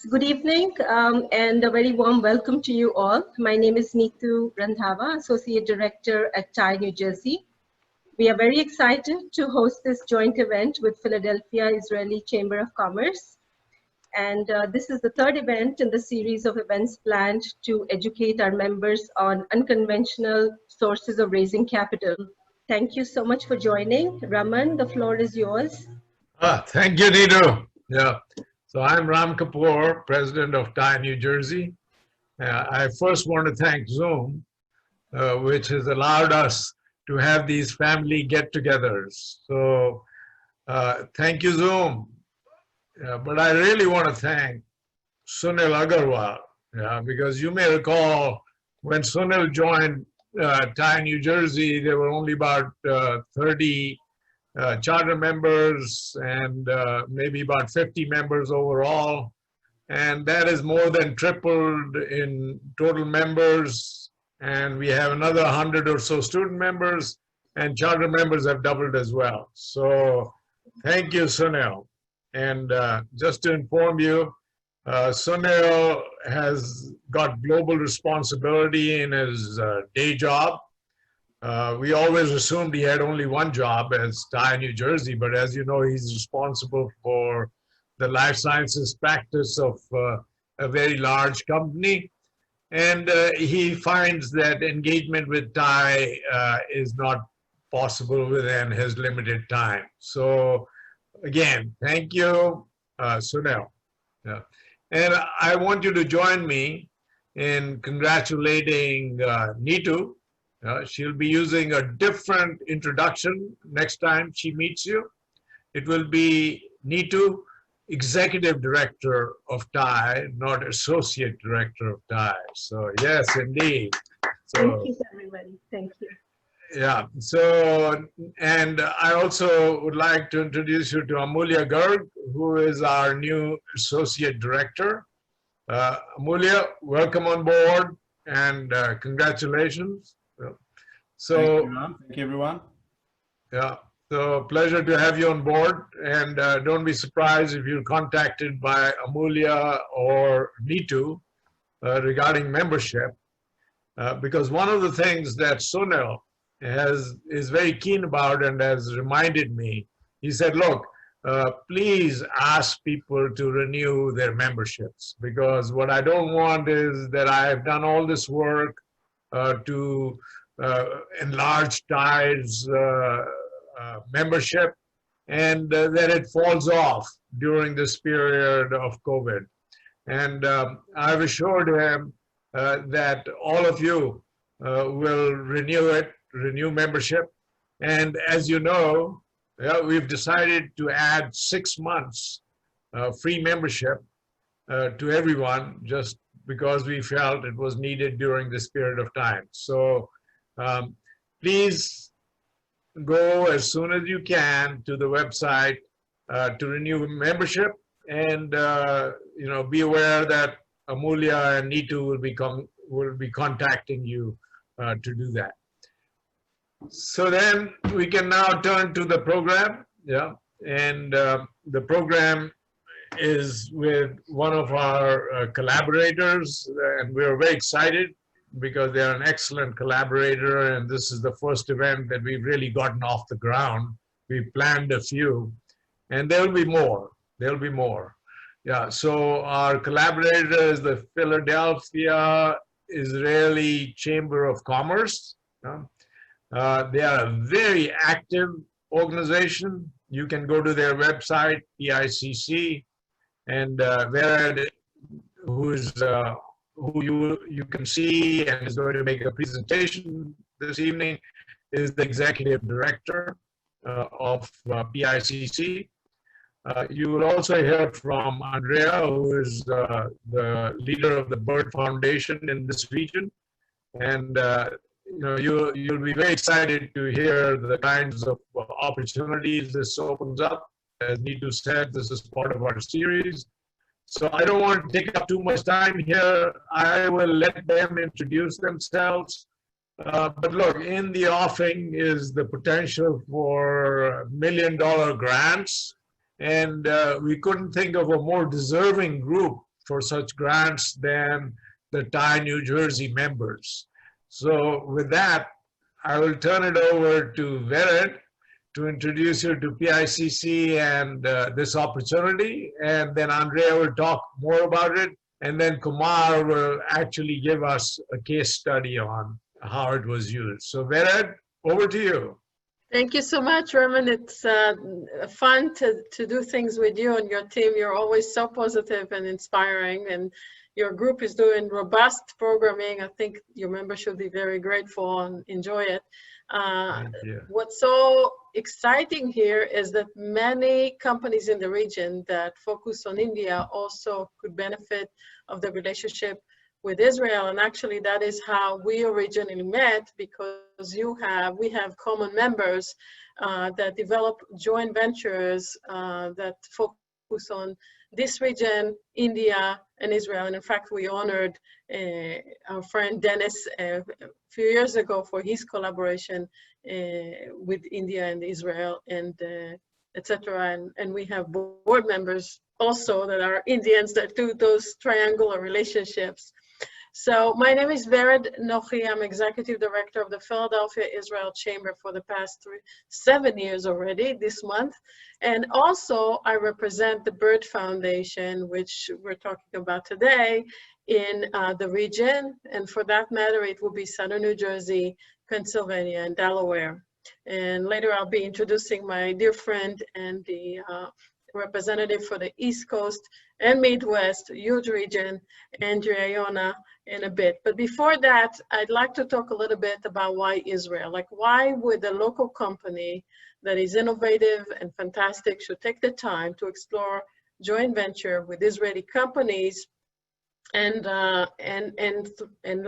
Good evening and a very warm welcome to you all. My name is Neetu Randhava, Associate Director at TIE, New Jersey. We are very excited to host this joint event with Philadelphia Israeli Chamber of Commerce. And this is the third event in the series of events planned to educate our members on unconventional sources of raising capital. Thank you so much for joining. Raman, the floor is yours. Thank you, Neetu. Yeah. So I'm Ram Kapoor, president of TIE, New Jersey. I first want to thank Zoom, which has allowed us to have these family get-togethers. So thank you, Zoom. But I really want to thank Sunil Agarwal, because you may recall when Sunil joined TIE, New Jersey, there were only about 30 charter members and maybe about 50 members overall. And that is more than tripled in total members. And we have another 100 or so student members, and charter members have doubled as well. So thank you, Sunil. And just to inform you, Sunil has got global responsibility in his day job. We always assumed he had only one job as TIE, New Jersey, but as you know, he's responsible for the life sciences practice of a very large company. And he finds that engagement with TIE is not possible within his limited time. So again, thank you, Sunil. Yeah. And I want you to join me in congratulating Neetu. She'll be using a different introduction next time she meets you. It will be Neetu, Executive Director of TIE, not Associate Director of TIE. So yes, indeed. So, thank you, everybody. Thank you. Yeah, so, and I also would like to introduce you to Amulya Garg, who is our new Associate Director. Amulya, welcome on board and congratulations. So, thank you, everyone. Yeah, so pleasure to have you on board, and don't be surprised if you're contacted by Amulya or Neetu regarding membership, because one of the things that Sunil is very keen about and has reminded me, he said, look, please ask people to renew their memberships, because what I don't want is that I've done all this work to enlarge TIE's membership and that it falls off during this period of COVID. And I've assured him that all of you will renew membership. And as you know, we've decided to add 6 months free membership to everyone, just because we felt it was needed during this period of time. So please go as soon as you can to the website to renew membership, and be aware that Amulya and Neetu will be contacting you to do that. So then we can now turn to the program. Yeah, and the program is with one of our collaborators, and we're very excited because they're an excellent collaborator, and this is the first event that we've really gotten off the ground. We've planned a few, and there'll be more. There'll be more. Yeah, so our collaborator is the Philadelphia Israeli Chamber of Commerce. They are a very active organization. You can go to their website, PICC, and who you can see and is going to make a presentation this evening is the executive director of PICC. You will also hear from Andrea, who is the leader of the Bird Foundation in this region. And you'll be very excited to hear the kinds of opportunities this opens up. As Neetu said, this is part of our series. So I don't want to take up too much time here. I will let them introduce themselves. But look, in the offing is the potential for $1 million grants. And we couldn't think of a more deserving group for such grants than the TIE New Jersey members. So with that, I will turn it over to Vered to introduce you to PICC and this opportunity, and then Andrea will talk more about it, and then Kumar will actually give us a case study on how it was used. So Vered, over to you. Thank you so much, Roman. It's fun to do things with you and your team. You're always so positive and inspiring, and your group is doing robust programming. I think your members should be very grateful and enjoy it. Thank you. What's so exciting here is that many companies in the region that focus on India also could benefit of the relationship with Israel, and actually that is how we originally met, because we have common members that develop joint ventures that focus on this region, India and Israel. And in fact, we honored our friend Dennis a few years ago for his collaboration with India and Israel, and etc. And we have board members also that are Indians that do those triangular relationships. So my name is Vered Nochi. I'm Executive Director of the Philadelphia Israel Chamber for the past 7 years already this month. And also I represent the Bird Foundation, which we're talking about today, in the region. And for that matter, it will be Southern New Jersey, Pennsylvania, and Delaware. And later I'll be introducing my dear friend and the representative for the East Coast and Midwest, huge region, Andrea Iona, in a bit. But before that, I'd like to talk a little bit about why Israel. Like, why would a local company that is innovative and fantastic should take the time to explore joint venture with Israeli companies and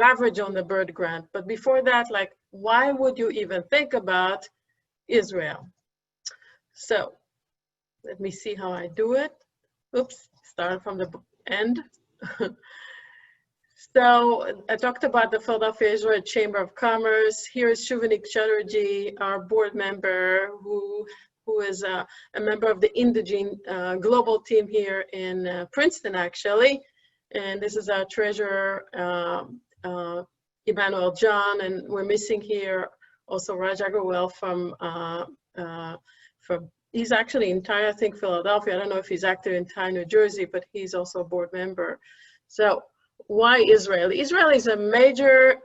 leverage on the Bird grant? But before that, like, why would you even think about Israel? So let me see how I do it. Oops, start from the end. So I talked about the Philadelphia Israel Chamber of Commerce. Here is Shuvanik Chatterjee, our board member, who is a member of the Indigene global team here in Princeton, actually. And this is our treasurer, Emmanuel John, and we're missing here also Raj Agarwal from he's actually in TIE, I think, Philadelphia. I don't know if he's active in TIE, New Jersey, but he's also a board member. So why Israel? Israel is a major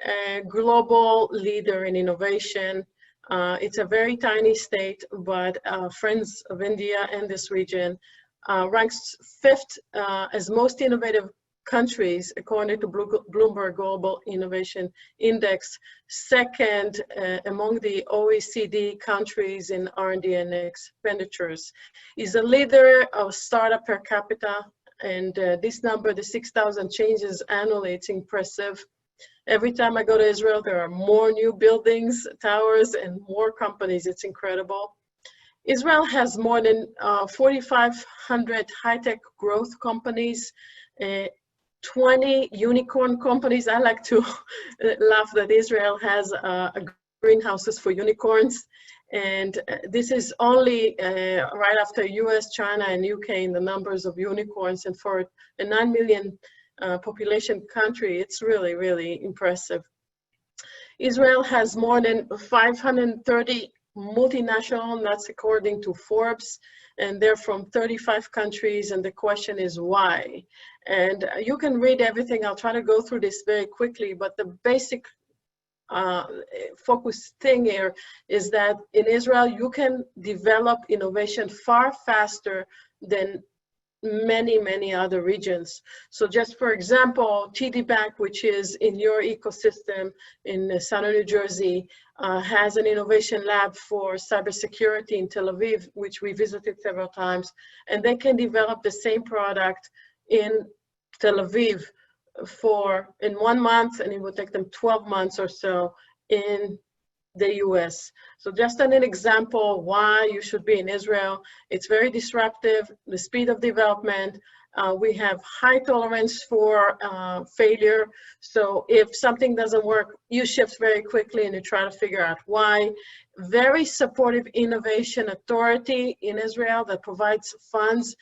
global leader in innovation. It's a very tiny state, but Friends of India and this region ranks 5th as most innovative countries according to Bloomberg Global Innovation Index, 2nd among the OECD countries in R&D and expenditures. Is a leader of startup per capita, and this number, the 6,000, changes annually. It's impressive. Every time I go to Israel, there are more new buildings, towers, and more companies. It's incredible. Israel has more than 4,500 high-tech growth companies, 20 unicorn companies. I like to laugh that Israel has greenhouses for unicorns. And this is only right after US, China, and UK in the numbers of unicorns. And for a 9 million population country, it's really, really impressive. Israel has more than 530 multinational, and that's according to Forbes, and they're from 35 countries, and the question is why? And you can read everything. I'll try to go through this very quickly, but the basic focus thing here is that in Israel, you can develop innovation far faster than many, many other regions. So just for example, TD Bank, which is in your ecosystem in Southern New Jersey, has an innovation lab for cybersecurity in Tel Aviv, which we visited several times, and they can develop the same product in Tel Aviv in 1 month, and it will take them 12 months or so in the US. So just an example why you should be in Israel. It's very disruptive, the speed of development. We have high tolerance for failure. So if something doesn't work, you shift very quickly and you try to figure out why. Very supportive innovation authority in Israel that provides funds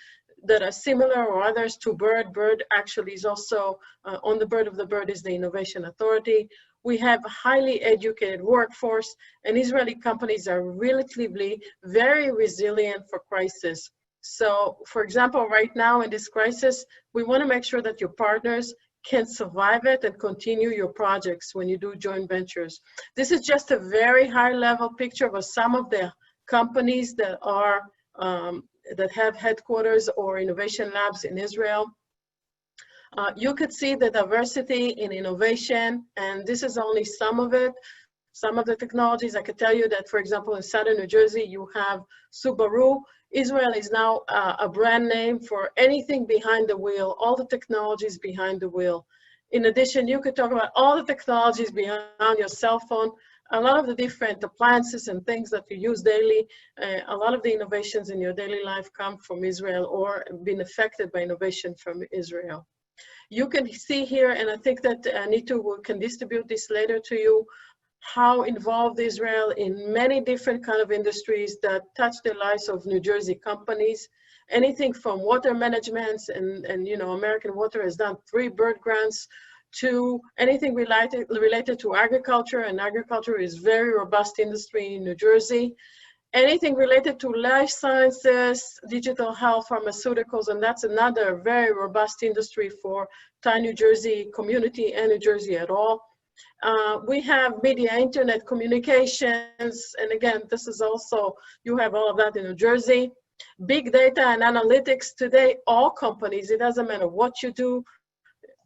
that are similar or others to BIRD. BIRD actually is also, on the Bird of the Bird is the Innovation Authority. We have a highly educated workforce, and Israeli companies are relatively very resilient for crisis. So, for example, right now in this crisis, we want to make sure that your partners can survive it and continue your projects when you do joint ventures. This is just a very high level picture of some of the companies that are that have headquarters or innovation labs in Israel. You could see the diversity in innovation, and this is only some of it. Some of the technologies, I could tell you that, for example, in southern New Jersey, you have Subaru. Israel is now a brand name for anything behind the wheel, all the technologies behind the wheel. In addition, you could talk about all the technologies behind your cell phone, a lot of the different appliances and things that you use daily. A lot of the innovations in your daily life come from Israel or been affected by innovation from Israel. You can see here, and I think that Nitu can distribute this later to you, how involved Israel in many different kind of industries that touch the lives of New Jersey companies. Anything from water management, and you know, American Water has done 3 BIRD grants, to anything related to agriculture, and agriculture is very robust industry in New Jersey. Anything related to life sciences, digital health, pharmaceuticals, and that's another very robust industry for New Jersey community and New Jersey at all. We have media, internet, communications, and again, this is also, you have all of that in New Jersey. Big data and analytics today, all companies, it doesn't matter what you do,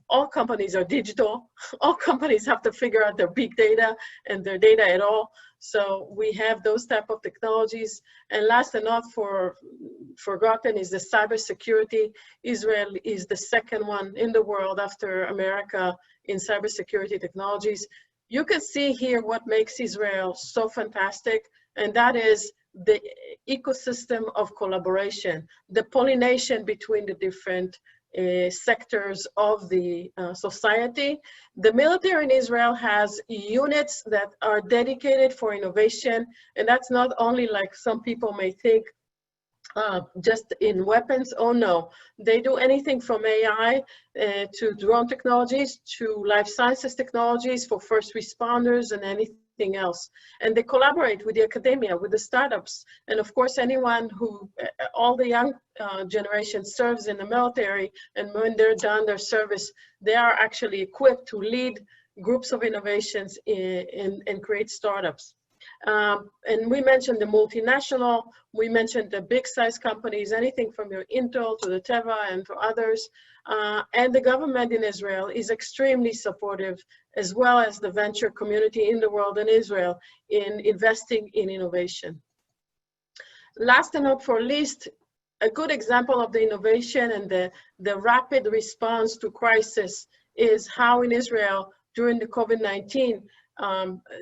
all companies are digital. All companies have to figure out their big data and their data at all. So we have those type of technologies. And last and not forgotten is the cybersecurity. Israel is the second one in the world after America in cybersecurity technologies. You can see here what makes Israel so fantastic, and that is the ecosystem of collaboration, the pollination between the different sectors of the society. The military in Israel has units that are dedicated for innovation, and that's not only like some people may think, just in weapons. Oh no, they do anything from AI to drone technologies to life sciences technologies for first responders and anything else. And they collaborate with the academia, with the startups, and of course anyone who, all the young generation serves in the military, and when they're done their service, they are actually equipped to lead groups of innovations and create startups. And we mentioned the multinational, we mentioned the big size companies, anything from your Intel to the Teva and to others. And the government in Israel is extremely supportive, as well as the venture community in the world and Israel, in investing in innovation. Last and not for least, a good example of the innovation and the rapid response to crisis is how in Israel during the COVID-19,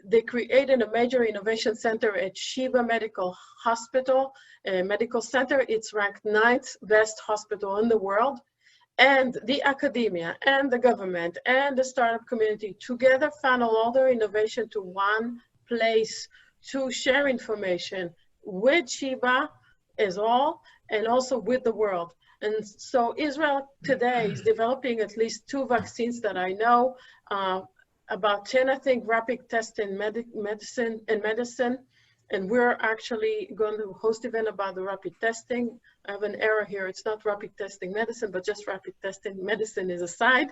they created a major innovation center at Shiva Medical Hospital, medical center. It's ranked 9th best hospital in the world. And the academia and the government and the startup community together funnel all their innovation to one place to share information with Shiva as all, and also with the world. And so Israel today is developing at least 2 vaccines that I know, about 10, I think, rapid test in medicine, and we're actually going to host an event about the rapid testing. I have an error here. It's not rapid testing medicine, but just rapid testing medicine is aside.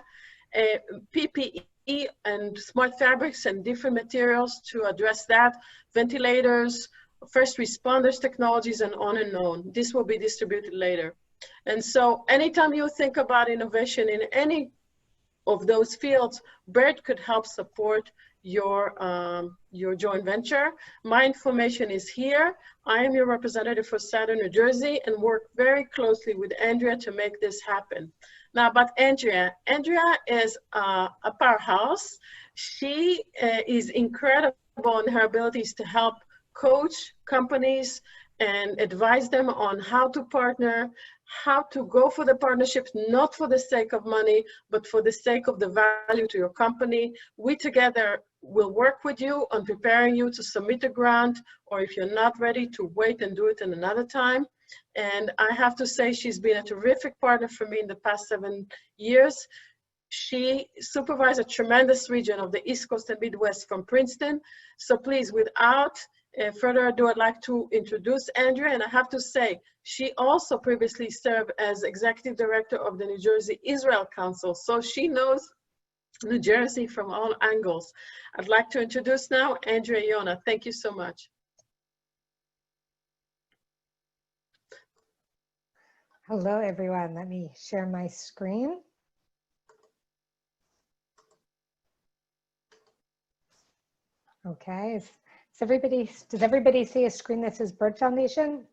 PPE and smart fabrics and different materials to address that, ventilators, first responders technologies, and on and on. This will be distributed later. And so anytime you think about innovation in any of those fields, BIRD could help support your joint venture. My information is here. I am your representative for Southern New Jersey and work very closely with Andrea to make this happen. Now about Andrea is a powerhouse. She is incredible in her abilities to help coach companies and advise them on how to partner, how to go for the partnerships, not for the sake of money, but for the sake of the value to your company. We together will work with you on preparing you to submit a grant, or if you're not ready, to wait and do it in another time. And I have to say, she's been a terrific partner for me in the past 7 years. She supervised a tremendous region of the East Coast and Midwest from Princeton. So please, without further ado, I'd like to introduce Andrea. And I have to say, she also previously served as Executive Director of the New Jersey Israel Council. So she knows New Jersey from all angles. I'd like to introduce now Andrea Yona. Thank you so much. Hello, everyone. Let me share my screen. Okay, does everybody see a screen that says Bird Foundation?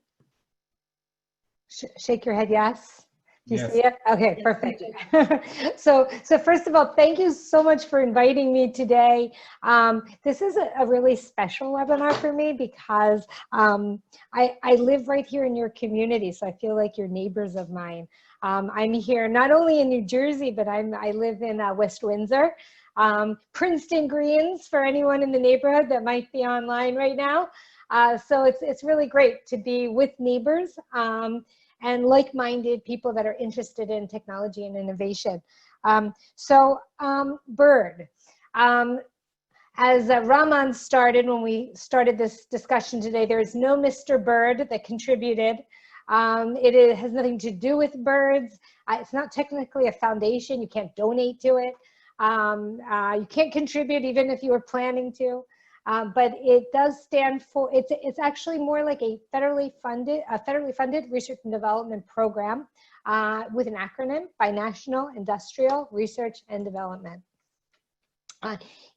Shake your head yes. Do you see it? Okay, yes, perfect. So first of all, thank you so much for inviting me today. This is a really special webinar for me because I live right here in your community, so I feel like you're neighbors of mine. I'm here not only in New Jersey, but I live in West Windsor. Princeton Greens for anyone in the neighborhood that might be online right now. So it's really great to be with neighbors and like-minded people that are interested in technology and innovation. Bird. As Raman started when we started this discussion today, there is no Mr. Bird that contributed. It has nothing to do with birds. It's not technically a foundation. You can't donate to it. You can't contribute even if you were planning to. But it does stand for, it's actually more like a federally funded research and development program with an acronym, Binational Industrial Research and Development.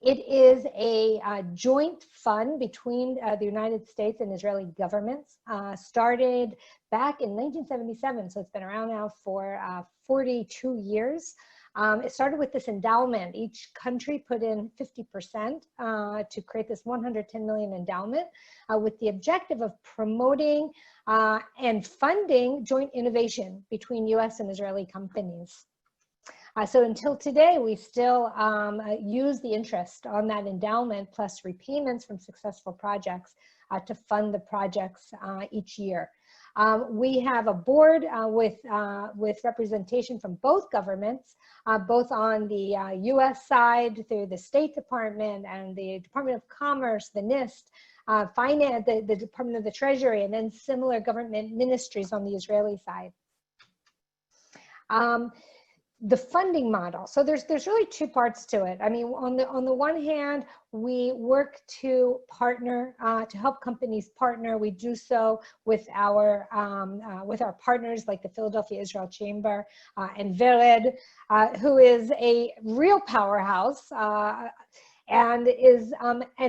It is a joint fund between the United States and Israeli governments, started back in 1977, so it's been around now for 42 years. It started with this endowment. Each country put in 50% to create this 110 million endowment with the objective of promoting and funding joint innovation between US and Israeli companies. So until today, we still use the interest on that endowment plus repayments from successful projects to fund the projects each year. We have a board with representation from both governments, both on the US side through the State Department and the Department of Commerce, the NIST, Finance, the Department of the Treasury, and then similar government ministries on the Israeli side. The funding model. So there's really two parts to it. I mean, on the one hand, we work to partner, to help companies partner. We do so with our partners like the Philadelphia Israel Chamber and Vered, who is a real powerhouse and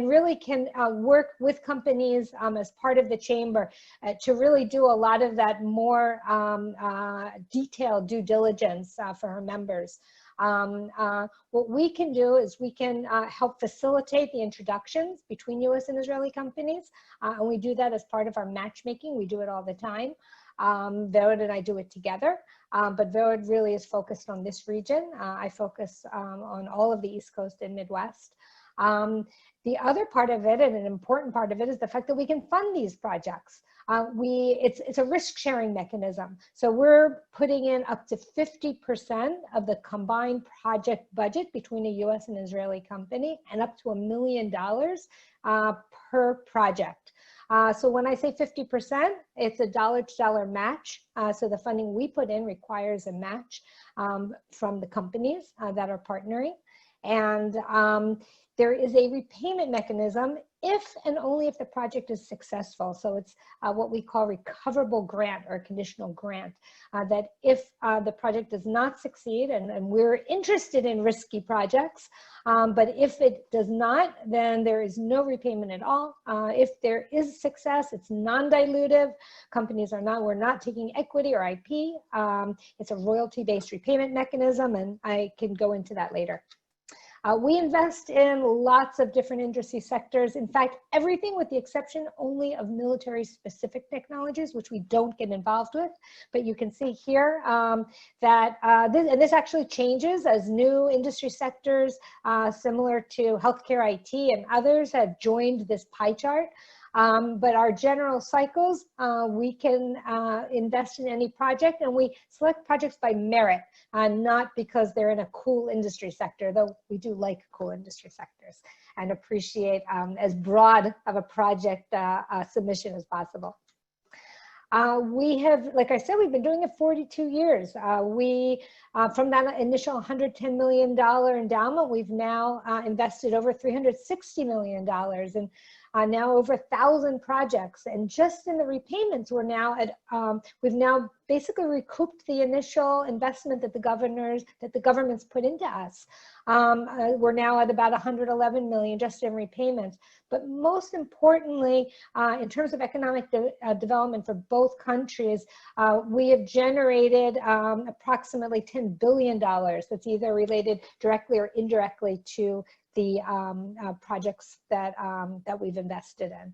really can work with companies as part of the chamber to really do a lot of that more detailed due diligence for her members. What we can do is we can help facilitate the introductions between US and Israeli companies, and we do that as part of our matchmaking. We do it all the time. Vered and I do it together, but Vered really is focused on this region. I focus on all of the East Coast and Midwest. The other part of it, and an important part of it, is the fact that we can fund these projects. It's a risk-sharing mechanism. So we're putting in up to 50% of the combined project budget between a US and Israeli company, and up to $1 million per project. So when I say 50%, it's a dollar-to-dollar match. So the funding we put in requires a match from the companies that are partnering. And there is a repayment mechanism if and only if the project is successful. So it's what we call recoverable grant or conditional grant, that if the project does not succeed, and we're interested in risky projects, but if it does not, then there is no repayment at all. If there is success, it's non-dilutive. Companies we're not taking equity or IP. It's a royalty-based repayment mechanism, and I can go into that later. We invest in lots of different industry sectors. In fact, everything with the exception only of military-specific technologies, which we don't get involved with. But you can see here that this actually changes as new industry sectors, similar to healthcare, IT, and others have joined this pie chart. But our general cycles, we can invest in any project, and we select projects by merit, not because they're in a cool industry sector, though we do like cool industry sectors and appreciate as broad of a project submission as possible. We have, like I said, we've been doing it 42 years. From that initial $110 million endowment, we've now invested over $360 million and now over 1,000 projects. And just in the repayments, we're now at, we've now basically recouped the initial investment that the governments put into us. We're now at about 111 million just in repayments. But most importantly, in terms of economic development for both countries, we have generated approximately $10 billion that's either related directly or indirectly to the projects that, that we've invested in.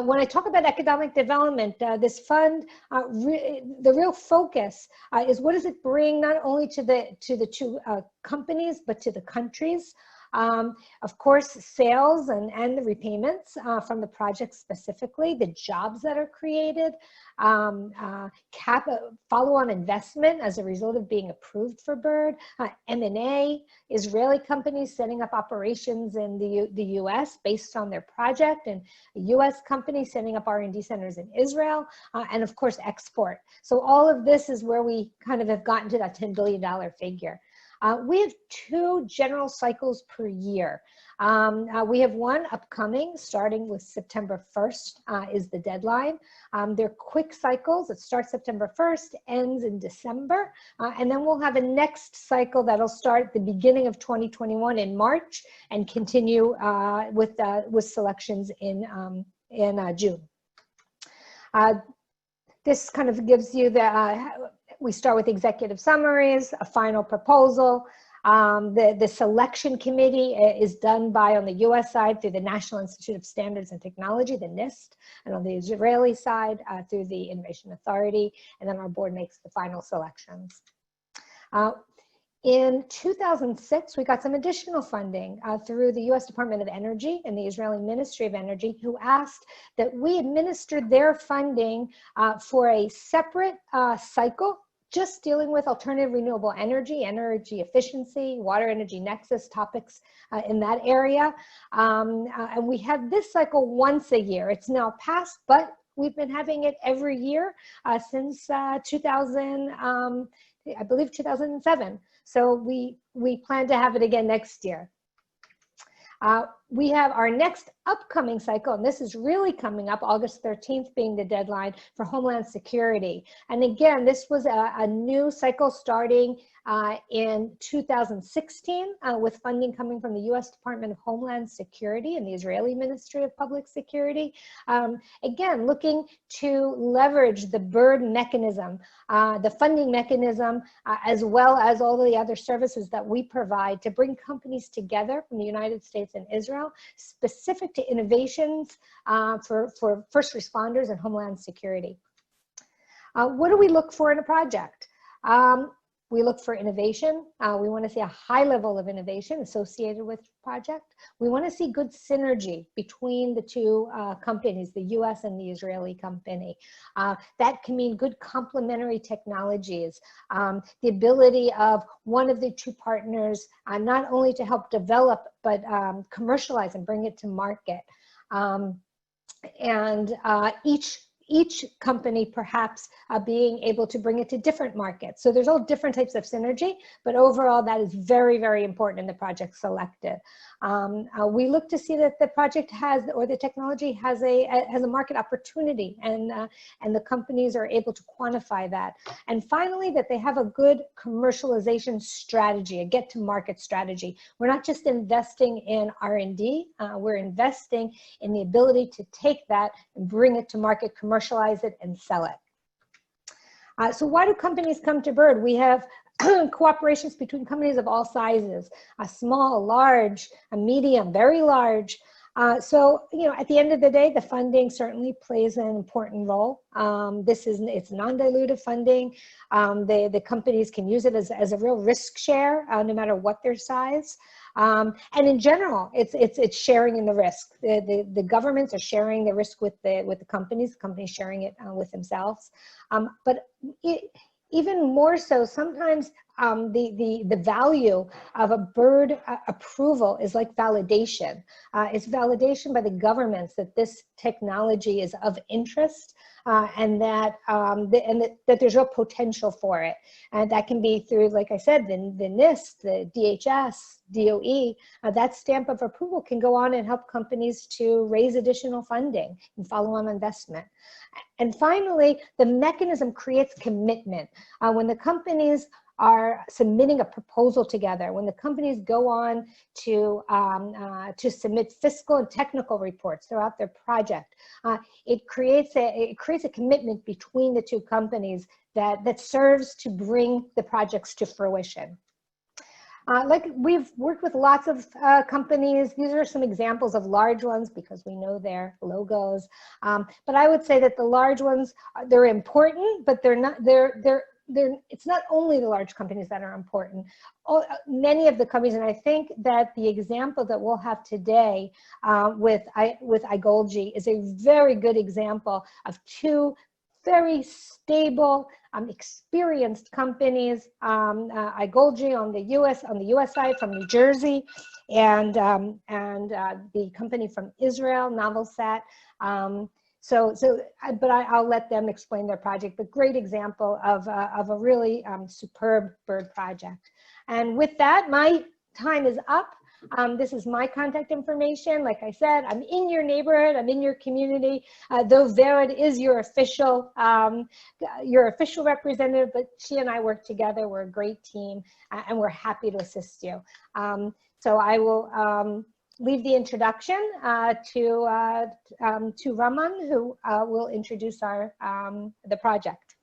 When I talk about economic development, this fund, the real focus is what does it bring not only to the two companies, but to the countries. Of course, sales and the repayments from the project specifically, the jobs that are created, follow-on investment as a result of being approved for BIRD, M&A, Israeli companies setting up operations in the US based on their project, and US companies setting up R&D centers in Israel, and of course export. So all of this is where we kind of have gotten to that $10 billion figure. We have 2 general cycles per year. We have one upcoming, starting with September 1st is the deadline. They're quick cycles. It starts September 1st, ends in December, and then we'll have a next cycle that'll start at the beginning of 2021 in March and continue with selections in June. This kind of gives you the we start with executive summaries, a final proposal. The selection committee is done on the US side through the National Institute of Standards and Technology, the NIST, and on the Israeli side through the Innovation Authority, and then our board makes the final selections. In 2006, we got some additional funding through the US Department of Energy and the Israeli Ministry of Energy, who asked that we administered their funding for a separate cycle, just dealing with alternative renewable energy, energy efficiency, water energy nexus topics in that area. And we have this cycle once a year. It's now passed, but we've been having it every year since 2000, I believe 2007. So we plan to have it again next year. We have our next upcoming cycle, and this is really coming up, August 13th being the deadline for Homeland Security. And again, this was a new cycle starting in 2016 with funding coming from the US Department of Homeland Security and the Israeli Ministry of Public Security. Again, looking to leverage the BIRD mechanism, the funding mechanism, as well as all the other services that we provide to bring companies together from the United States and Israel, specific to innovations for first responders and Homeland Security. What do we look for in a project? We look for innovation. We want to see a high level of innovation associated with the project. We want to see good synergy between the two companies, the US and the Israeli company. That can mean good complementary technologies, the ability of one of the two partners not only to help develop, but commercialize and bring it to market. Each company perhaps being able to bring it to different markets. So there's all different types of synergy, but overall that is very, very important in the project selected. We look to see that the project has, or the technology has a market opportunity, and the companies are able to quantify that. And finally, that they have a good commercialization strategy, a get to market strategy. We're not just investing in R&D, we're investing in the ability to take that and bring it to market, commercialize it, and sell it. So why do companies come to BIRD? We have cooperations between companies of all sizes, a small, large, a medium, very large. So, you know, at the end of the day, the funding certainly plays an important role. It's non-dilutive funding. The companies can use it as a real risk share, no matter what their size. And in general, it's sharing in the risk. The governments are sharing the risk with the companies sharing it with themselves. But even more so, sometimes the value of a bird approval is like validation. It's validation by the governments that this technology is of interest, and that there's real potential for it. And that can be through, like I said, the NIST, the DHS, DOE. That stamp of approval can go on and help companies to raise additional funding and follow on investment. And finally, the mechanism creates commitment. When the companies are submitting a proposal together, when the companies go on to submit fiscal and technical reports throughout their project, it creates a commitment between the two companies that serves to bring the projects to fruition. Like we've worked with lots of companies. These are some examples of large ones because we know their logos. But I would say that the large ones, they're important, but it's not only the large companies that are important. Many of the companies, and I think that the example that we'll have today with iGolgi is a very good example of two very stable, experienced companies. iGolgi on the U.S. side from New Jersey, and the company from Israel, Novelset. But I'll let them explain their project. But great example of a really superb bird project. And with that, my time is up. This is my contact information. Like I said, I'm in your neighborhood, I'm in your community. Though Vered is your official representative, but she and I work together. We're a great team, and we're happy to assist you. So I will leave the introduction to Raman, who will introduce the project.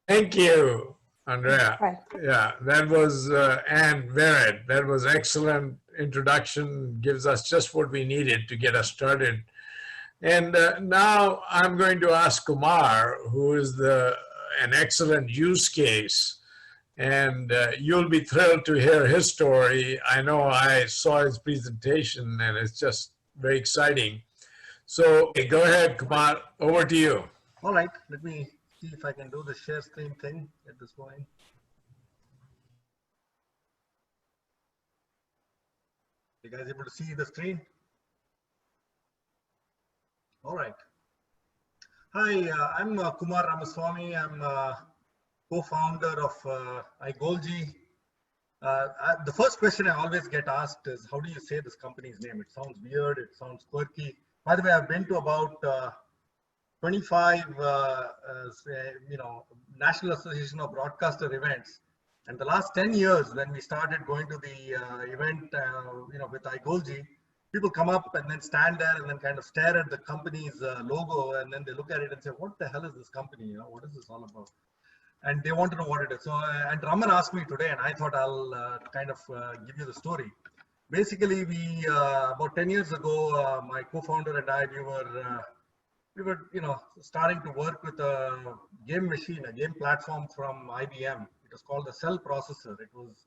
Thank you, Andrea. Right. Yeah, that was Anne Vered. That was excellent introduction. Gives us just what we needed to get us started. And now I'm going to ask Kumar, who is an excellent use case. And you'll be thrilled to hear his story. I know I saw his presentation and it's just very exciting. So go ahead, Kumar, over to you. All right, let me see if I can do the share screen thing at this point. You guys able to see the screen? All right. Hi, I'm Kumar Ramaswamy. I'm co-founder of iGolgi. The first question I always get asked is, how do you say this company's name? It sounds weird, it sounds quirky. By the way, I've been to about 25 National Association of Broadcaster events. And the last 10 years, when we started going to the event with iGolgi, people come up and then stand there and then kind of stare at the company's logo, and then they look at it and say, what the hell is this company? What is this all about? And they want to know what it is. So, and Raman asked me today, and I thought I'll kind of give you the story. Basically, we about 10 years ago, my co-founder and I, we were starting to work with a game machine, a game platform from IBM. It was called the Cell Processor. It was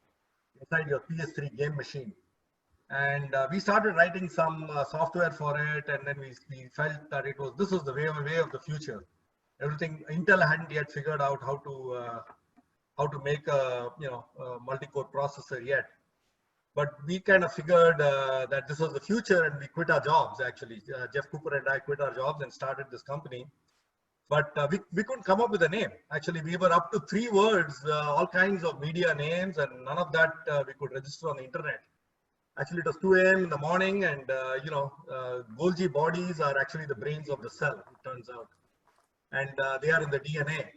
inside your PS3 game machine. And we started writing some software for it, and then we felt that this was the way of the future. Everything, Intel hadn't yet figured out how to make a multi-core processor yet. But we kind of figured that this was the future, and we quit our jobs. Actually, Jeff Cooper and I quit our jobs and started this company. But we couldn't come up with a name. Actually, we were up to 3 words, all kinds of media names, and none of that we could register on the internet. Actually, it was 2 a.m. in the morning, and Golgi bodies are actually the brains of the cell, it turns out. And they are in the DNA.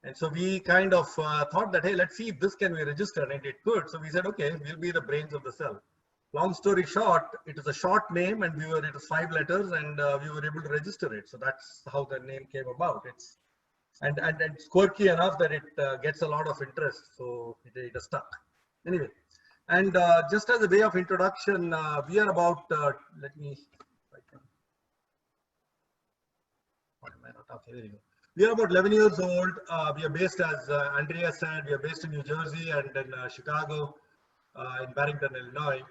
And so we kind of thought that, hey, let's see if this can be registered, and it could. So we said, okay, we'll be the brains of the cell. Long story short, it is a short name, and it was 5 letters, and we were able to register it. So that's how the name came about. And it's quirky enough that it gets a lot of interest. So it is stuck. Anyway, and just as a way of introduction, we are about, let me, okay, there you go. We are about 11 years old. We are based, as Andrea said, we are based in New Jersey and in Chicago, in Barrington, Illinois.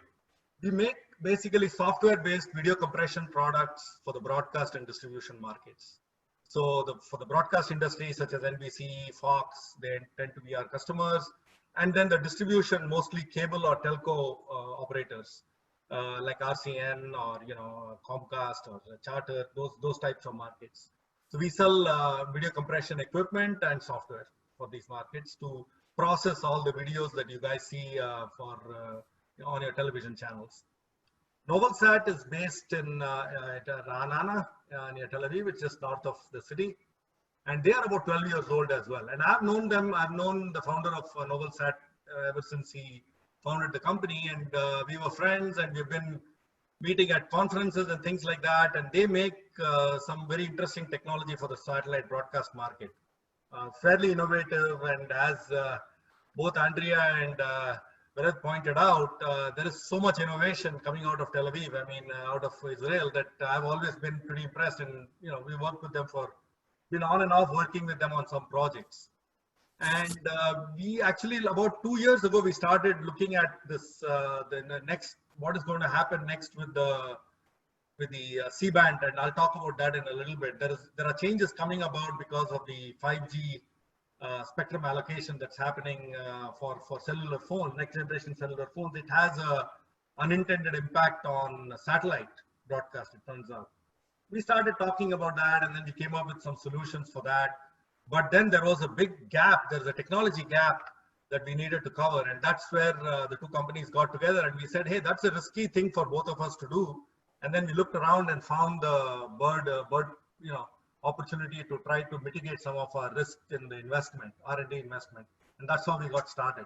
We make basically software-based video compression products for the broadcast and distribution markets. So for the broadcast industry, such as NBC, Fox, they tend to be our customers. And then the distribution, mostly cable or telco operators, like RCN or Comcast or Charter, those types of markets. So we sell video compression equipment and software for these markets to process all the videos that you guys see on your television channels. NobelSat is based in Ra'anana near Tel Aviv, which is just north of the city. And they are about 12 years old as well. And I've known them, I've known the founder of NobelSat ever since he founded the company. And we were friends, and we've been meeting at conferences and things like that. And they make some very interesting technology for the satellite broadcast market. Fairly innovative, and as both Andrea and Bharat pointed out, there is so much innovation coming out of Tel Aviv, out of Israel, that I've always been pretty impressed. And we worked with them been on and off working with them on some projects. And we actually, about 2 years ago, we started looking at this, the next, what is going to happen next with the C-band, and I'll talk about that in a little bit. There are changes coming about because of the 5G spectrum allocation that's happening for cellular phones, next generation cellular phones. It has a unintended impact on satellite broadcast, it turns out. We started talking about that, and then we came up with some solutions for that. But then there was a big gap. There's a technology gap that we needed to cover, and that's where the two companies got together, and we said, hey, that's a risky thing for both of us to do. And then we looked around and found the bird opportunity to try to mitigate some of our risk in the investment, R&D investment, and that's how we got started.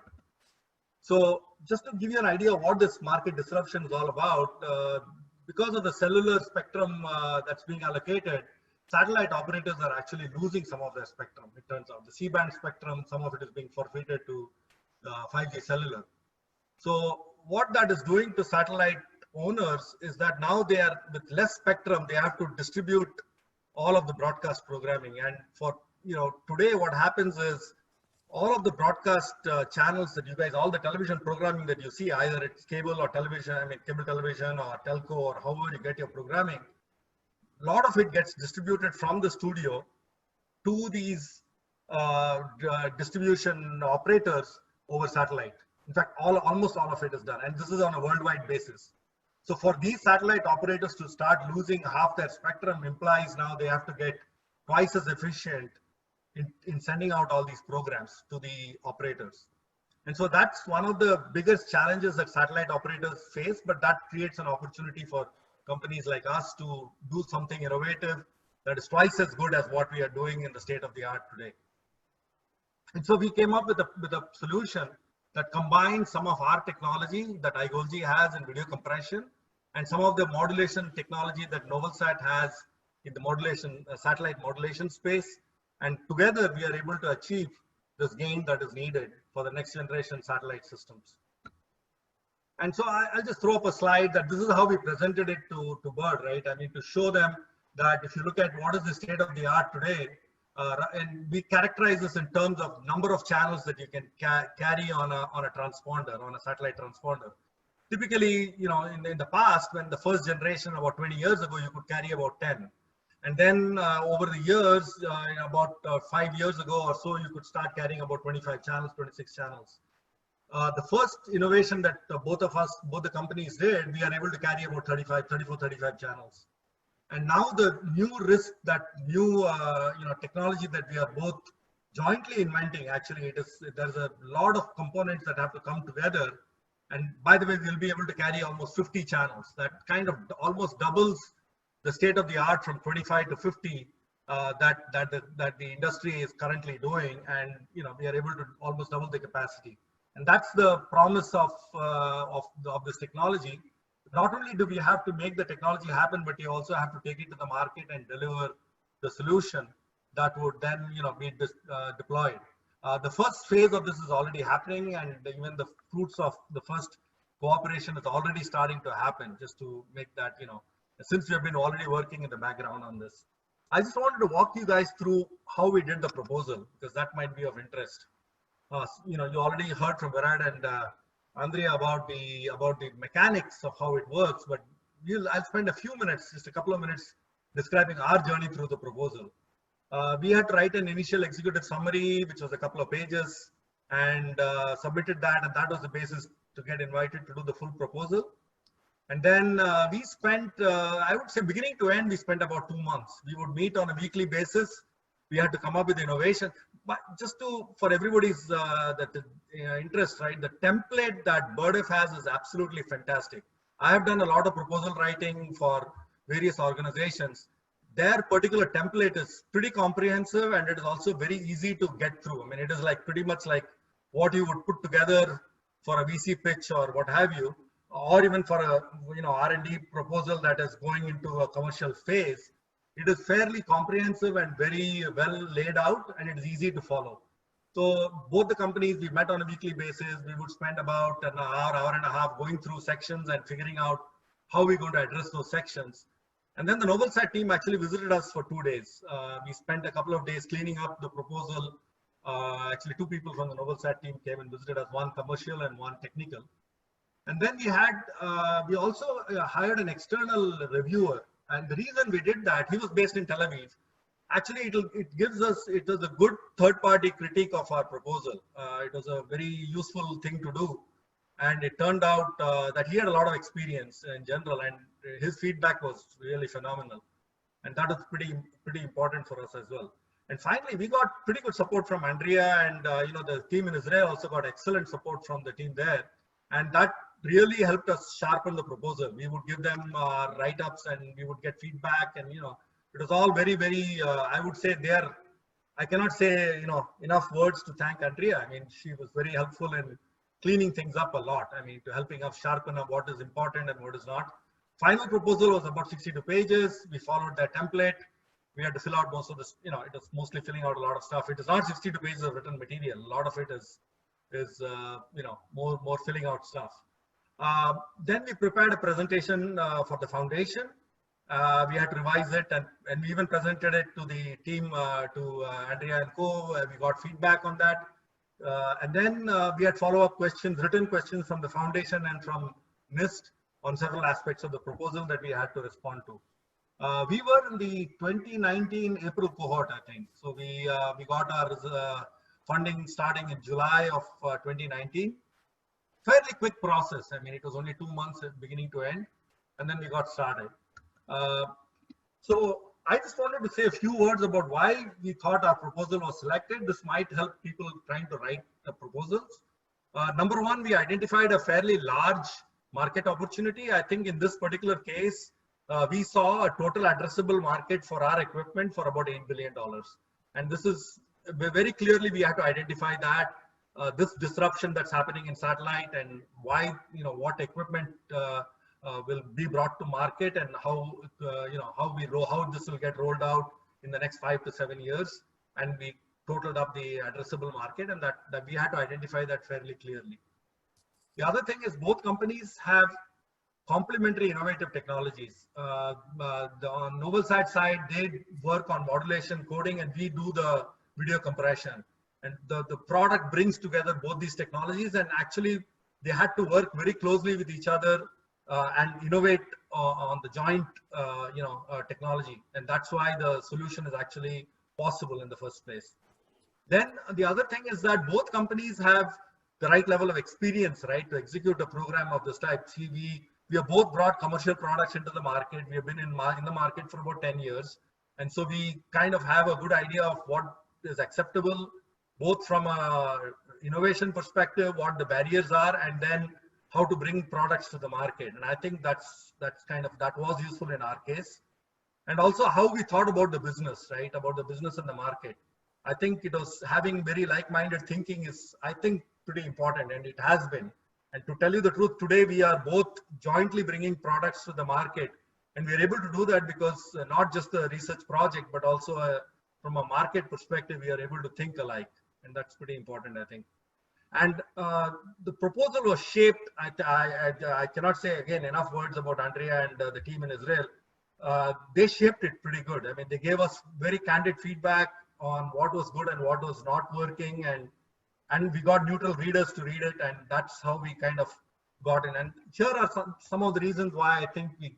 So just to give you an idea of what this market disruption is all about, because of the cellular spectrum that's being allocated, satellite operators are actually losing some of their spectrum. It turns out the C-band spectrum, some of it is being forfeited to 5G cellular. So what that is doing to satellite owners is that now they are, with less spectrum, they have to distribute all of the broadcast programming. And for today, what happens is all of the broadcast channels that you guys, all the television programming that you see, either it's cable or television, cable television or telco or however you get your programming, a lot of it gets distributed from the studio to these distribution operators over satellite. In fact, almost all of it is done, and this is on a worldwide basis. So for these satellite operators to start losing half their spectrum implies now they have to get twice as efficient in sending out all these programs to the operators. And so that's one of the biggest challenges that satellite operators face, but that creates an opportunity for companies like us to do something innovative that is twice as good as what we are doing in the state of the art today. And so we came up with a solution that combines some of our technology that iGolgi has in video compression and some of the modulation technology that NobelSat has in the modulation, satellite modulation space. And together we are able to achieve this gain that is needed for the next generation satellite systems. And so I'll just throw up a slide that this is how we presented it to Bird, right? To show them that if you look at what is the state of the art today, and we characterize this in terms of number of channels that you can carry on a transponder, on a satellite transponder. Typically, in the past, when the first generation, about 20 years ago, you could carry about 10. And then over the years, about 5 years ago or so, you could start carrying about 25 channels, 26 channels. The first innovation that both the companies did, we are able to carry about 34, 35 channels. And now the new risk, that new technology that we are both jointly inventing, actually, there's a lot of components that have to come together. And by the way, we'll be able to carry almost 50 channels. That kind of almost doubles the state of the art from 25 to 50 that the industry is currently doing. And we are able to almost double the capacity. And that's the promise of this technology. Not only do we have to make the technology happen, but you also have to take it to the market and deliver the solution that would then be deployed. The first phase of this is already happening, and even the fruits of the first cooperation is already starting to happen, just to make that, since we have been already working in the background on this. I just wanted to walk you guys through how we did the proposal, because that might be of interest. You already heard from Virad and Andrea about the mechanics of how it works, but I'll spend a few minutes, just a couple of minutes, describing our journey through the proposal. We had to write an initial executive summary, which was a couple of pages, and submitted that, and that was the basis to get invited to do the full proposal. And then we spent, I would say beginning to end, we spent about 2 months. We would meet on a weekly basis. We had to come up with innovation. But just for everybody's interest, right, the template that BirdF has is absolutely fantastic. I have done a lot of proposal writing for various organizations. Their particular template is pretty comprehensive, and it is also very easy to get through. I mean, it is like pretty much like what you would put together for a VC pitch or what have you, or even for a R&D proposal that is going into a commercial phase. It is fairly comprehensive and very well laid out, and it is easy to follow. So both the companies, we met on a weekly basis. We would spend about an hour and a half going through sections and figuring out how we're going to address those sections. And then the NobelSat team actually visited us for 2 days. We spent a couple of days cleaning up the proposal. Actually, 2 people from the NobelSat team came and visited us, one commercial and one technical. And then we also hired an external reviewer. And the reason we did that, he was based in Tel Aviv. Actually, it was a good third-party critique of our proposal. It was a very useful thing to do. And it turned out that he had a lot of experience in general, and his feedback was really phenomenal. And that was pretty important for us as well. And finally, we got pretty good support from Andrea, and the team in Israel also got excellent support from the team there. And that really helped us sharpen the proposal. We would give them write-ups, and we would get feedback, and it was all very, very, I would say I cannot say, enough words to thank Andrea. I mean, she was very helpful in cleaning things up a lot. I mean, to helping us sharpen up what is important and what is not. Final proposal was about 62 pages. We followed that template. We had to fill out most of this, it was mostly filling out a lot of stuff. It is not 62 pages of written material. A lot of it is more filling out stuff. Then we prepared a presentation for the foundation. We had to revise it, and we even presented it to the team, to Andrea and co. We got feedback on that. And then we had follow-up questions, written questions from the foundation and from NIST on several aspects of the proposal that we had to respond to. We were in the 2019 April cohort, I think. So we got our funding starting in July of 2019. Fairly quick process. I mean, it was only 2 months at beginning to end, and then we got started. So I just wanted to say a few words about why we thought our proposal was selected. This might help people trying to write the proposals. Number one, we identified a fairly large market opportunity. I think in this particular case, we saw a total addressable market for our equipment for about $8 billion. And this is very clearly, we have to identify that this disruption that's happening in satellite, and why, what equipment will be brought to market, and how how this will get rolled out in the next 5 to 7 years. And we totaled up the addressable market, and that we had to identify that fairly clearly. The other thing is both companies have complementary innovative technologies. On NobelSat side, they work on modulation coding, and we do the video compression. And the product brings together both these technologies, and actually they had to work very closely with each other and innovate on the joint technology. And that's why the solution is actually possible in the first place. Then the other thing is that both companies have the right level of experience, right, to execute a program of this type. See, we have both brought commercial products into the market. We have been in the market for about 10 years. And so we kind of have a good idea of what is acceptable, both from a innovation perspective, what the barriers are, and then how to bring products to the market. And I think that was useful in our case. And also how we thought about the business, right, about the business and the market. I think it was having very like-minded thinking is, I think, pretty important, and it has been. And to tell you the truth, today we are both jointly bringing products to the market, and we are able to do that because not just the research project, but also from a market perspective, we are able to think alike, and that's pretty important, I think. And the proposal was shaped. I cannot say again enough words about Andrea and the team in Israel. They shaped it pretty good. I mean, they gave us very candid feedback on what was good and what was not working, and and we got neutral readers to read it, and that's how we kind of got in. And here are some of the reasons why I think we,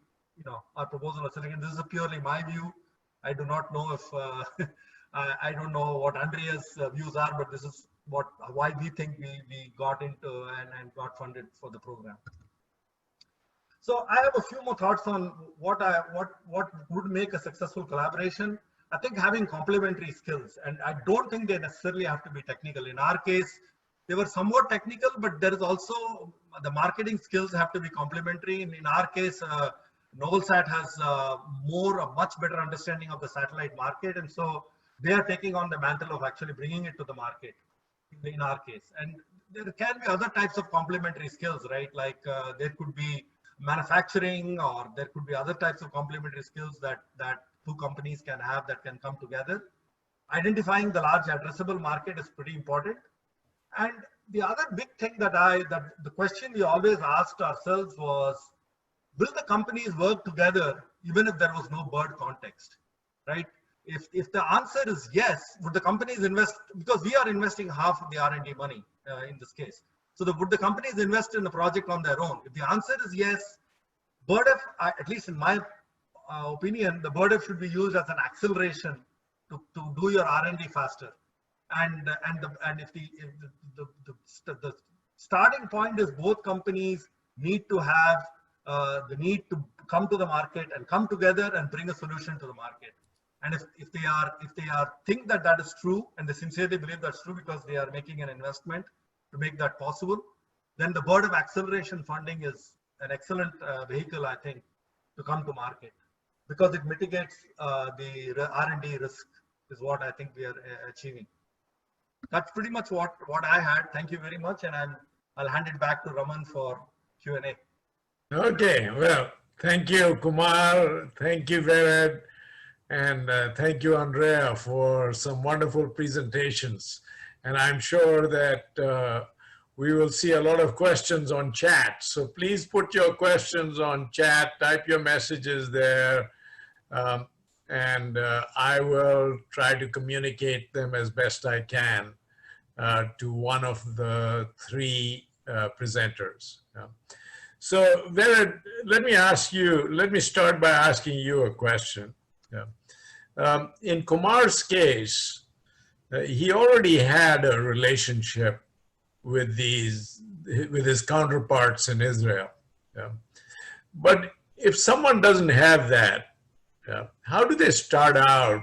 our proposal was selected. This is purely my view. I do not know if I don't know what Andrea's views are, but this is why we think we got into and got funded for the program. So I have a few more thoughts on what would make a successful collaboration. I think having complementary skills, and I don't think they necessarily have to be technical. In our case, they were somewhat technical, but there is also the marketing skills have to be complementary. In our case, Novelsat has a much better understanding of the satellite market, and so they are taking on the mantle of actually bringing it to the market. In our case, and there can be other types of complementary skills, right? Like there could be manufacturing, or there could be other types of complementary skills that two companies can have that can come together. Identifying the large addressable market is pretty important. And the other big thing that the question we always asked ourselves was, will the companies work together even if there was no bird context, right? If the answer is yes, would the companies invest, because we are investing half of the R&D money in this case. So would the companies invest in the project on their own? If the answer is yes, BirdF, at least in my opinion, the BirdF should be used as an acceleration to do your R&D faster. And if the starting point is both companies need to have the need to come to the market and come together and bring a solution to the market. And if they think that is true, and they sincerely believe that's true because they are making an investment to make that possible, then the BirdF acceleration funding is an excellent vehicle, I think, to come to market, because it mitigates the R&D risk, is what I think we are achieving. That's pretty much what I had. Thank you very much, and I'll hand it back to Raman for Q&A. Okay, well, thank you, Kumar. Thank you, Vered. And thank you, Andrea, for some wonderful presentations. And I'm sure that we will see a lot of questions on chat. So please put your questions on chat, type your messages there, and I will try to communicate them as best I can to one of the three presenters. So Vered, let me start by asking you a question. In Kumar's case, he already had a relationship with his counterparts in Israel. But if someone doesn't have that, how do they start out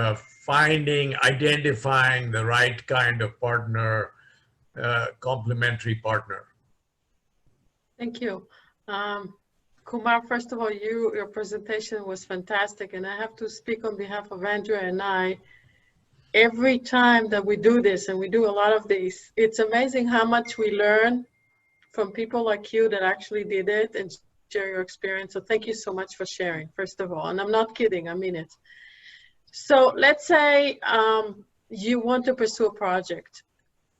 identifying the right kind of partner, complementary partner? Thank you. Kumar, first of all, your presentation was fantastic, and I have to speak on behalf of Andrea and I. Every time that we do this, and we do a lot of these, it's amazing how much we learn from people like you that actually did it and share your experience. So thank you so much for sharing, first of all. And I'm not kidding, I mean it. So let's say you want to pursue a project.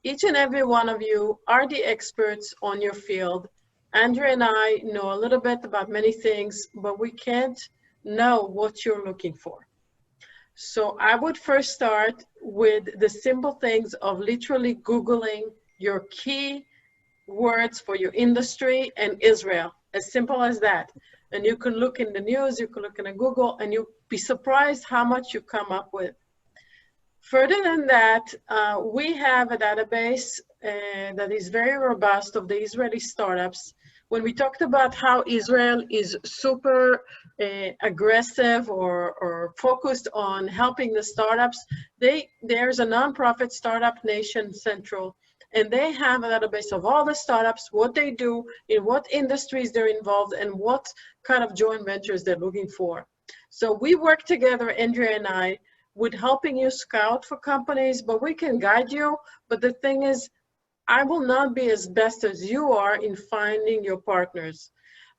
Each and every one of you are the experts on your field. Andrea and I know a little bit about many things, but we can't know what you're looking for. So I would first start with the simple things of literally Googling your key words for your industry and Israel, as simple as that. And you can look in the news, you can look in Google, and you'll be surprised how much you come up with. Further than that, we have a database that is very robust of the Israeli startups. When we talked about how Israel is super aggressive or focused on helping the startups, there's a nonprofit Startup Nation Central, and they have a database of all the startups, what they do, in what industries they're involved, and what kind of joint ventures they're looking for. So we work together, Andrea and I, with helping you scout for companies, but we can guide you. But the thing is, I will not be as best as you are in finding your partners.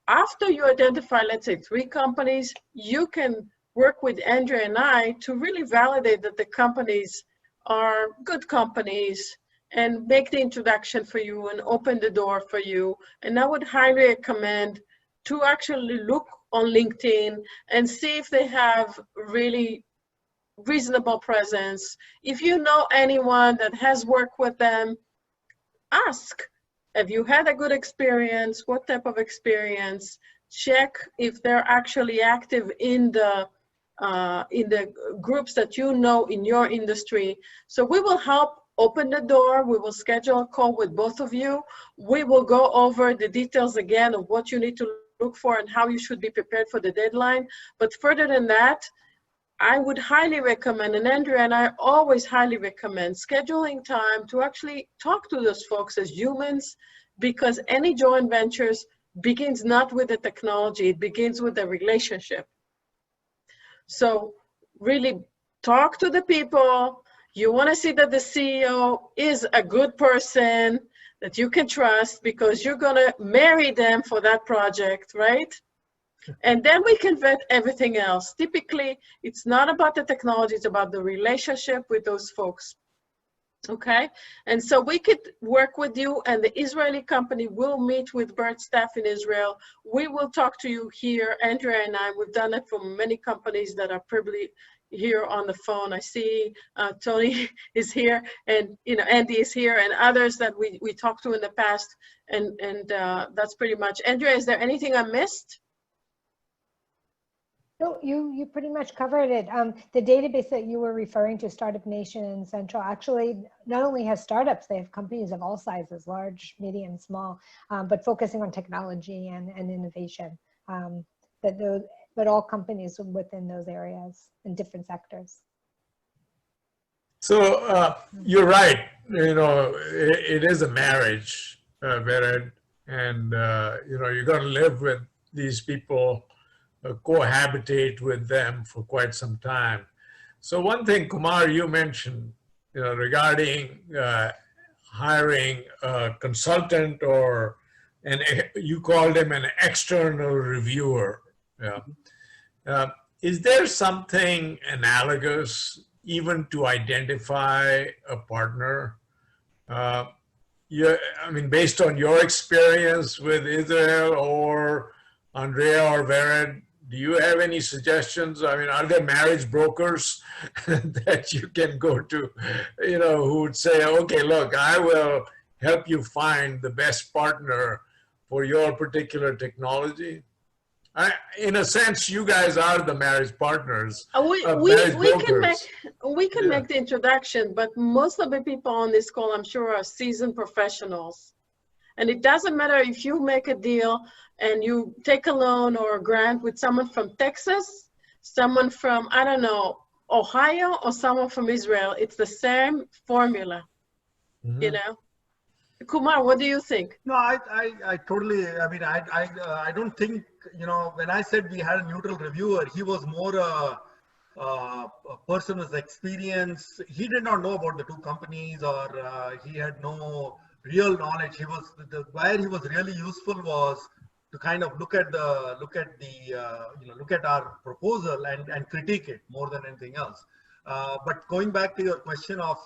After you identify, let's say, 3 companies, you can work with Andrea and I to really validate that the companies are good companies and make the introduction for you and open the door for you. And I would highly recommend to actually look on LinkedIn and see if they have really reasonable presence. If you know anyone that has worked with them, ask, have you had a good experience? What type of experience? Check if they're actually active in the groups that you know in your industry. So we will help open the door. We will schedule a call with both of you. We will go over the details again of what you need to look for and how you should be prepared for the deadline. But further than that, I would highly recommend, and Andrea and I always highly recommend, scheduling time to actually talk to those folks as humans, because any joint ventures begins not with the technology, it begins with the relationship. So really talk to the people. You want to see that the CEO is a good person that you can trust, because you're going to marry them for that project, right? And then we can vet everything else. Typically, it's not about the technology, it's about the relationship with those folks. Okay, and so we could work with you, and the Israeli company will meet with Bird staff in Israel. We will talk to you here, Andrea and I. We've done it for many companies that are probably here on the phone. I see Tony is here, and Andy is here, and others that we talked to in the past, and that's pretty much. Andrea, is there anything I missed? No, you pretty much covered it. The database that you were referring to, Startup Nation Central, actually not only has startups, they have companies of all sizes, large, medium, small, but focusing on technology and innovation. But all companies within those areas in different sectors. So you're right. It is a marriage, Vered, and you're going to live with these people, cohabitate with them for quite some time. So one thing, Kumar, you mentioned, regarding hiring a consultant, or you called him an external reviewer. Yeah. Is there something analogous even to identify a partner? I mean, based on your experience with Israel or Andrea or Vered, do you have any suggestions? I mean, are there marriage brokers that you can go to, who would say, okay, look, I will help you find the best partner for your particular technology? In a sense, you guys are the marriage partners. We can make the introduction, but most of the people on this call, I'm sure, are seasoned professionals. And it doesn't matter if you make a deal and you take a loan or a grant with someone from Texas, someone from, I don't know, Ohio, or someone from Israel. It's the same formula, Kumar, what do you think? No, I totally, I mean, I don't think, when I said we had a neutral reviewer, he was more a person with experience. He did not know about the two companies, or he had no real knowledge. Where he was really useful was to kind of look at our proposal and critique it more than anything else. But going back to your question of,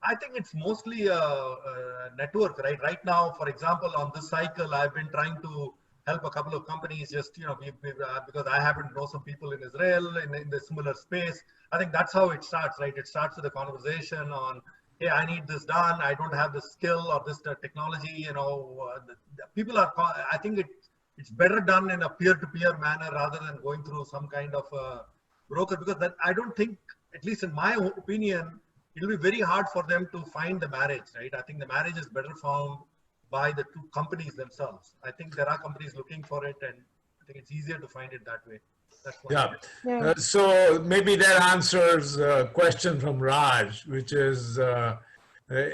I think it's mostly a network, right? Right now, for example, on this cycle, I've been trying to help a couple of companies just, because I happen to know some people in Israel in the similar space. I think that's how it starts, right? It starts with a conversation on, hey, I need this done. I don't have the skill or this technology. People are. I think it's better done in a peer-to-peer manner rather than going through some kind of a broker, because I don't think, at least in my opinion, it'll be very hard for them to find the marriage, right? I think the marriage is better found by the two companies themselves. I think there are companies looking for it, and I think it's easier to find it that way. Yeah. So maybe that answers a question from Raj, which is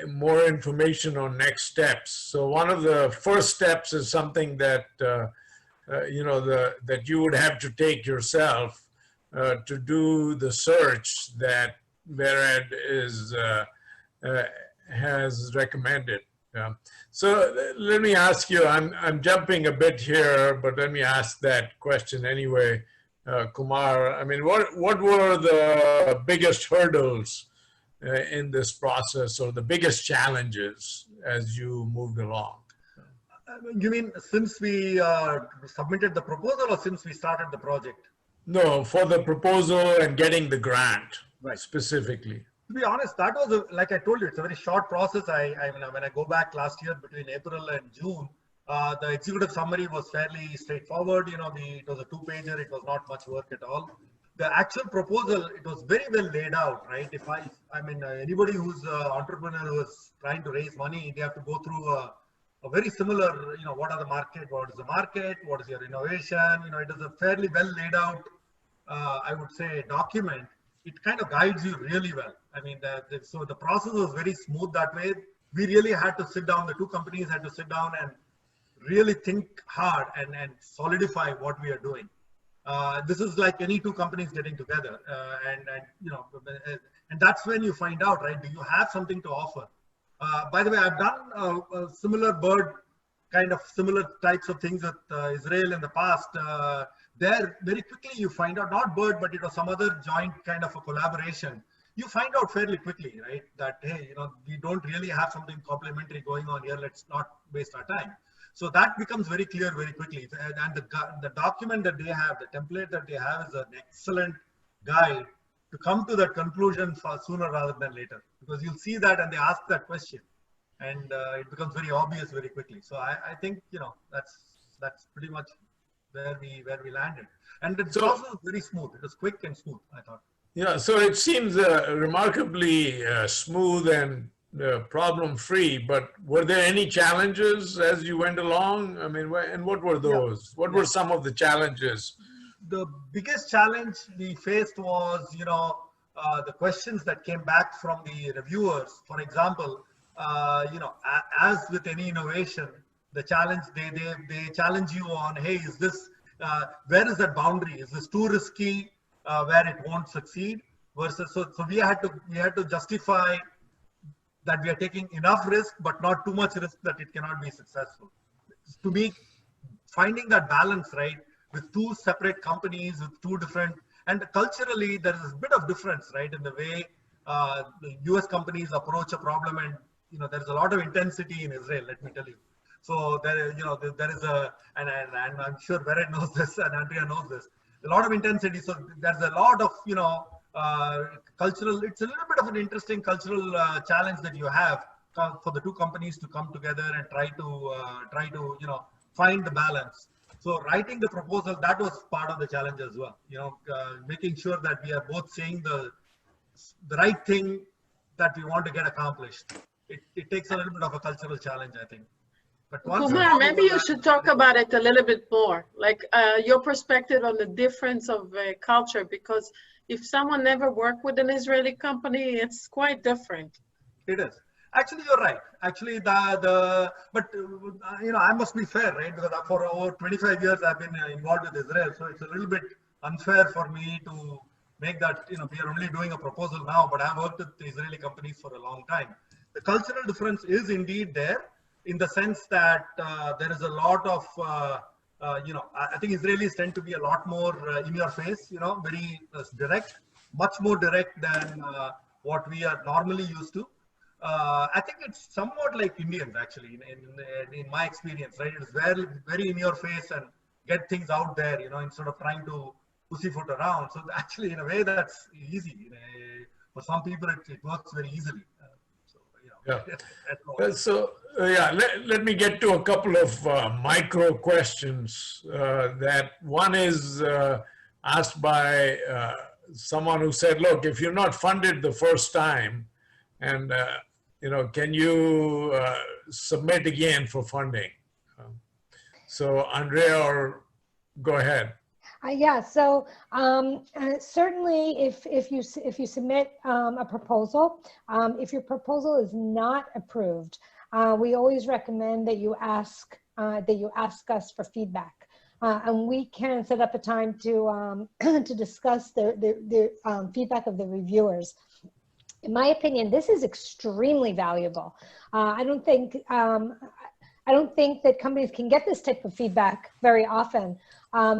more information on next steps. So one of the first steps is something that that you would have to take yourself to do the search that Vered has recommended. So let me ask you. I'm jumping a bit here, but let me ask that question anyway. Kumar, I mean, what were the biggest hurdles in this process, or the biggest challenges as you moved along? You mean since we submitted the proposal, or since we started the project? No, for the proposal and getting the grant, right, specifically. To be honest, that was like I told you, it's a very short process. When I go back last year between April and June, the executive summary was fairly straightforward. It was a 2-pager. It was not much work at all. The actual proposal, it was very well laid out, right? Anybody who's an entrepreneur who is trying to raise money, they have to go through a very similar, what is the market, what is your innovation? It is a fairly well laid out, I would say, document. It kind of guides you really well. So the process was very smooth that way. We really had to sit down, the two companies had to sit down and really think hard and solidify what we are doing. This is like any two companies getting together, and that's when you find out, right? Do you have something to offer? By the way, I've done a similar similar types of things with Israel in the past. There, very quickly you find out, not Bird, but some other joint kind of a collaboration. You find out fairly quickly, right? That, hey, we don't really have something complementary going on here. Let's not waste our time. So that becomes very clear very quickly. And the document that they have, the template that they have is an excellent guide to come to that conclusion sooner rather than later. Because you'll see that and they ask that question. And it becomes very obvious very quickly. So I think, that's pretty much where we landed. And the process was very smooth. It was quick and smooth, I thought. Yeah, so it seems remarkably smooth and problem-free, but were there any challenges as you went along? And what were those? What were some of the challenges? The biggest challenge we faced was, the questions that came back from the reviewers. For example, as with any innovation, the challenge, they challenge you on, hey, is this, where is that boundary? Is this too risky where it won't succeed? Versus, so we had to justify that we are taking enough risk, but not too much risk that it cannot be successful. To me, finding that balance, right, with two separate companies, with two different, and culturally, there is a bit of difference, right, in the way the US companies approach a problem, and there's a lot of intensity in Israel, let me tell you. So there is and I'm sure Barrett knows this and Andrea knows this, a lot of intensity. So there's a lot of, cultural, it's a little bit of an interesting cultural challenge that you have for the two companies to come together and try to find the balance. So writing the proposal, that was part of the challenge as well. Making sure that we are both saying the right thing that we want to get accomplished. It takes a little bit of a cultural challenge, I think. But Kumar, maybe you should talk about it a little bit more, like your perspective on the difference of culture, because if someone never worked with an Israeli company, it's quite different. It is. Actually, you're right. Actually, but I must be fair, right? Because for over 25 years, I've been involved with Israel. So it's a little bit unfair for me to make that, we are only doing a proposal now, but I've worked with Israeli companies for a long time. The cultural difference is indeed there, in the sense that there is a lot of, I think Israelis tend to be a lot more in your face, very direct, much more direct than what we are normally used to. I think it's somewhat like Indians, actually, in my experience, right? It's very, very in your face and get things out there, instead of trying to pussyfoot around. So actually, in a way, that's easy. For some people, it works very easily. Let me get to a couple of micro questions. That one is asked by someone who said, look, if you're not funded the first time, and can you submit again for funding? So Andrea, go ahead. Yeah, so certainly if you submit a proposal, if your proposal is not approved, we always recommend that you ask us for feedback, and we can set up a time to to discuss the feedback of the reviewers. In my opinion, this is extremely valuable. I don't think that companies can get this type of feedback very often.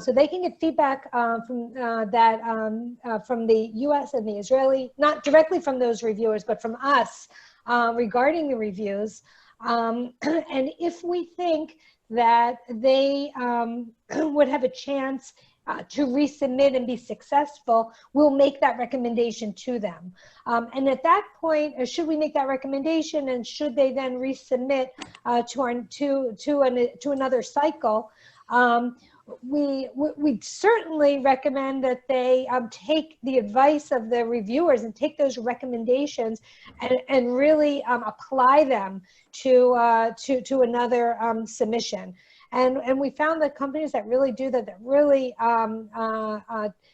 So they can get feedback from the US and the Israeli, not directly from those reviewers, but from us regarding the reviews. And if we think that they would have a chance resubmit and be successful, we'll make that recommendation to them. And at that point, should we make that recommendation, and should they then resubmit to another cycle, we certainly recommend that they take the advice of the reviewers and take those recommendations and really apply them to another submission. And we found that companies that really do that, that really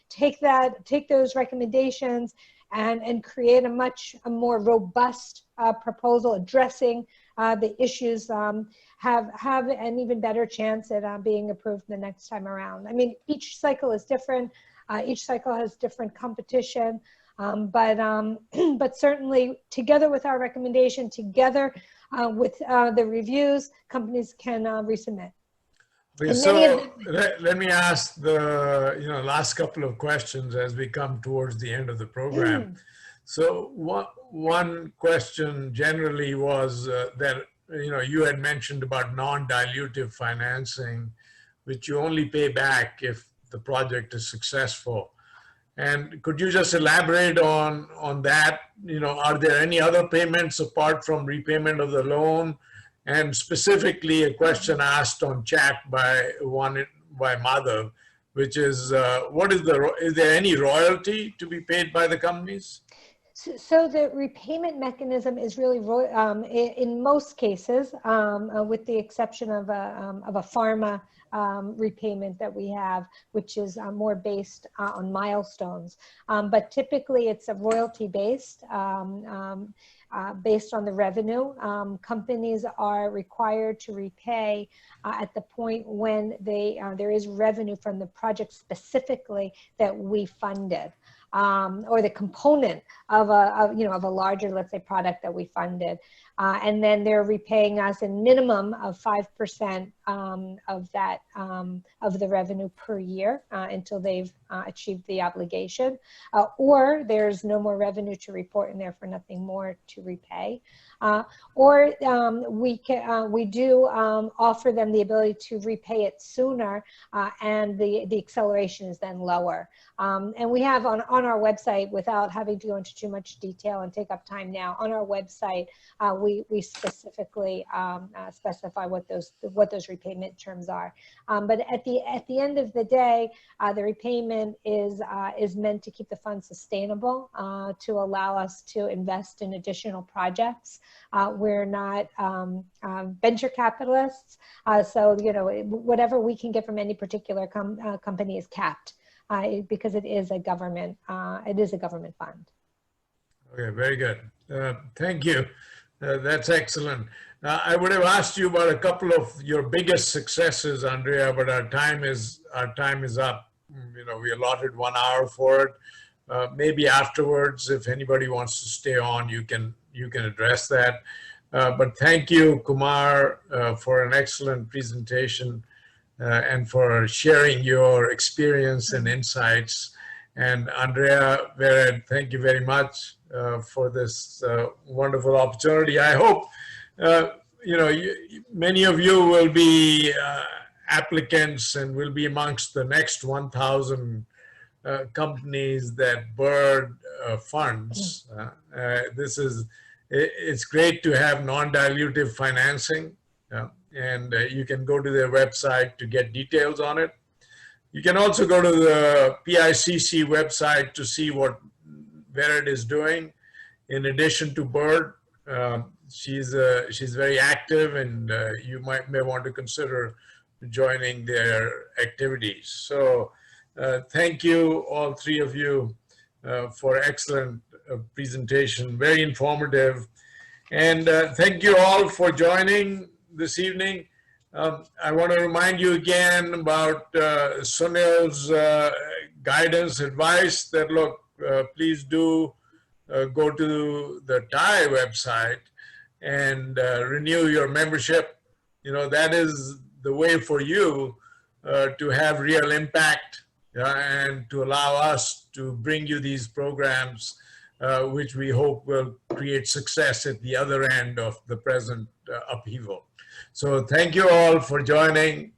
take those recommendations and create a more robust proposal addressing the issues, have an even better chance at being approved the next time around. I mean, each cycle is different. Each cycle has different competition, but certainly together with our recommendation, together with the reviews, companies can resubmit. Okay, so let me ask the last couple of questions as we come towards the end of the program. So one question generally was that you had mentioned about non-dilutive financing, which you only pay back if the project is successful. And could you just elaborate on that? Are there any other payments apart from repayment of the loan? And specifically, a question asked on chat by Madhav, which is, is there any royalty to be paid by the companies? So the repayment mechanism is really, in most cases, with the exception of a pharma repayment that we have, which is more based on milestones. But typically it's a royalty based, based on the revenue. Companies are required to repay at the point when there is revenue from the project specifically that we funded. Or the component of a larger, let's say, product that we funded. And then they're repaying us a minimum of 5% of that, of the revenue per year until they've achieved the obligation. Or there's no more revenue to report and therefore nothing more to repay. Or we do offer them the ability to repay it sooner, and the acceleration is then lower. And we have on our website, without having to go into too much detail and take up time now, on our website, we specifically specify what those repayment terms are. But at the end of the day, the repayment is meant to keep the fund sustainable, to allow us to invest in additional projects. We're not venture capitalists, so whatever we can get from any particular company is capped, because it is a government fund. Okay, very good. Thank you. That's excellent. I would have asked you about a couple of your biggest successes, Andrea, but our time is up. We allotted 1 hour for it. Maybe afterwards, if anybody wants to stay on, you can address that. But thank you, Kumar, for an excellent presentation and for sharing your experience and insights. And Andrea, Vered, thank you very much for this wonderful opportunity. I hope many of you will be applicants and will be amongst the next 1,000 companies that BIRD funds. It's great to have non-dilutive financing, and you can go to their website to get details on it. You can also go to the PICC website to see what Vered is doing. In addition to BIRD, she's very active, and you may want to consider joining their activities. So thank you, all three of you, for excellent presentation, very informative. And thank you all for joining this evening. I want to remind you again about Sunil's guidance, advice that, look, please do go to the TIE website and renew your membership. That is the way for you to have real impact and to allow us to bring you these programs, which we hope will create success at the other end of the present upheaval. So thank you all for joining.